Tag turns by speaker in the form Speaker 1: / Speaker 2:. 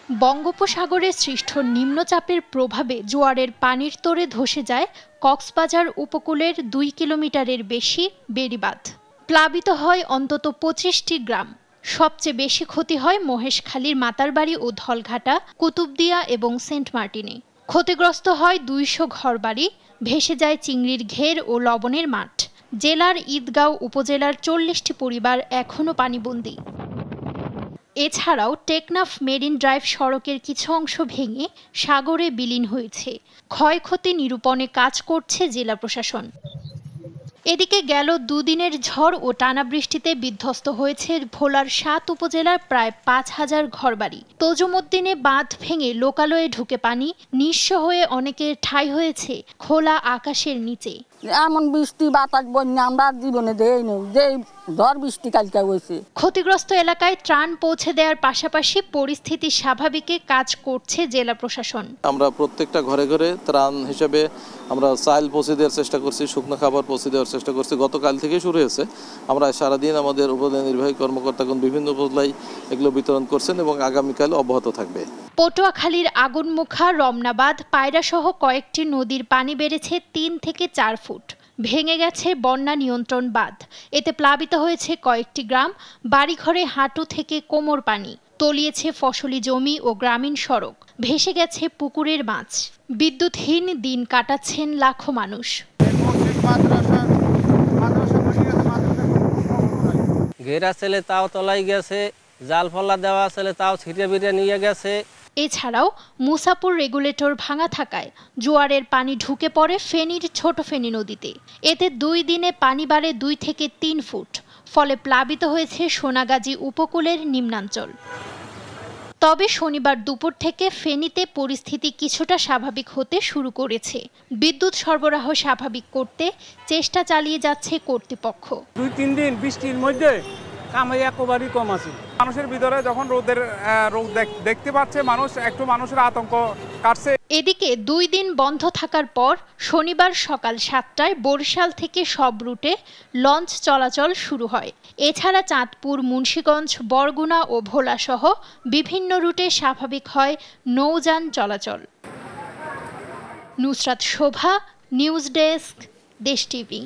Speaker 1: বঙ্গোপসাগরে সৃষ্ট নিম্নচাপের প্রভাবে জোয়ারের পানির তোড়ে ধসে যায় কক্সবাজার উপকূলের ২ কিলোমিটারের বেশি বেড়িবাঁধ। প্লাবিত হয় অন্তত ২৫টি গ্রাম। সবচেয়ে বেশি ক্ষতি হয় মহেশখালীর মাতারবাড়ি ও ধলঘাটা, কুতুবদিয়া এবং সেন্ট মার্টিনে। ক্ষতিগ্রস্ত হয় ২০০ ঘরবাড়ি, ভেসে যায় চিংড়ির ঘের ও লবণের মাঠ। জেলার ঈদগাঁও উপজেলার ৪০টি পরিবার এখনও পানিবন্দী। এছাড়াও টেকনাফ মেরিন ড্রাইভ সড়কের কিছু অংশ ভেঙে সাগরে বিলীন হয়েছে। ক্ষয়ক্ষতি নিরূপণে কাজ করছে জেলা প্রশাসন। এদিকে গেল দুদিনের ঝড় ও টানা বৃষ্টিতে বিধ্বস্ত হয়েছে ভোলার ৭ উপজেলার প্রায় ৫,০০০ ঘরবাড়ি। তজুমুদ্দিনে বাঁধ ভেঙে লোকালয়ে ঢুকে পানি, নিঃস্ব হয়ে অনেকের ঠাঁই হয়েছে খোলা আকাশের নিচে।
Speaker 2: এমন বৃষ্টি বাতাস বন্যা আমরা জীবনে দেইনি, যে ঝড় বৃষ্টি কালকে হয়েছে।
Speaker 1: ক্ষতিগ্রস্ত এলাকায় ত্রাণ পৌঁছে দেওয়ার পাশাপাশি পরিস্থিতি স্বাভাবিকে কাজ করছে জেলা প্রশাসন।
Speaker 3: আমরা প্রত্যেকটা ঘরে ঘরে ত্রাণ হিসেবে আমরা চাল পৌঁছে দেওয়ার চেষ্টা করছি, শুকনো খাবার পৌঁছে দেওয়ার চেষ্টা করছি। গতকাল থেকে শুরু হয়েছে। আমরা সারাদিন আমাদের উপজেলা নির্বাহী কর্মকর্তাগণ বিভিন্ন উপজেলায় এগুলো বিতরণ করছেন এবং আগামীকাল অব্যাহত থাকবে।
Speaker 1: পটুয়াখালীর আগুনমুখা, রমনাবাদ, পায়রাসহ কয়েকটি নদীর পানি বেড়েছে ৩ থেকে ৪ ফুট। ভেঙে গেছে বন্যা নিয়ন্ত্রণ বাঁধ। এতে প্লাবিত হয়েছে কয়েকটি গ্রাম। বাড়িঘরে হাঁটু থেকে কোমর পানি। তলিয়েছে ফসলি জমি ও গ্রামীণ সড়ক। ভেসে গেছে পুকুরের মাছ। বিদ্যুৎহীন দিন কাটাচ্ছেন লাখো মানুষ।
Speaker 4: ঘেরা ছেলে তাও তলাই গেছে, জাল ফলা দেওয়া ছেলে তাও ছিঁড়ে বিড়ে নিয়ে গেছে।
Speaker 1: এছাড়াও মুসাপুর রেগুলেটর ভাঙা থাকায় জোয়ারের পানি ঢুকে পড়ে ফেনীর ছোট ফেনী নদীতে। এতে ২ দিনে পানি বাড়ে ২ থেকে ৩ ফুট। ফলে প্লাবিত হয়েছে সোনাগাজী উপকূলের নিম্নাঞ্চল। তবে শনিবার দুপুর থেকে ফেনীতে পরিস্থিতি কিছুটা স্বাভাবিক হতে শুরু করেছে। বিদ্যুৎ সরবরাহ স্বাভাবিক করতে চেষ্টা চালিয়ে যাচ্ছে কর্তৃপক্ষ।
Speaker 5: ২-৩ দিন বৃষ্টির মধ্যে কামাই একেবারেই কম আছে। মানুষের ভিতরে যখন রোদ দেখতে পাচ্ছে, মানুষের আতঙ্ক কাটছে।
Speaker 1: এদিকে ২ দিন বন্ধ থাকার পর শনিবার সকাল ৭টায় বরিশাল থেকে সব রুটে লঞ্চ চলাচল শুরু হয়। এছাড়া চাঁদপুর, মুন্সিগঞ্জ, বরগুনা ও ভোলা সহ বিভিন্ন রুটে স্বাভাবিক হয় নৌযান চলাচল। নুসরাত শোভা, নিউজ ডেস্ক, দেশ টিভি।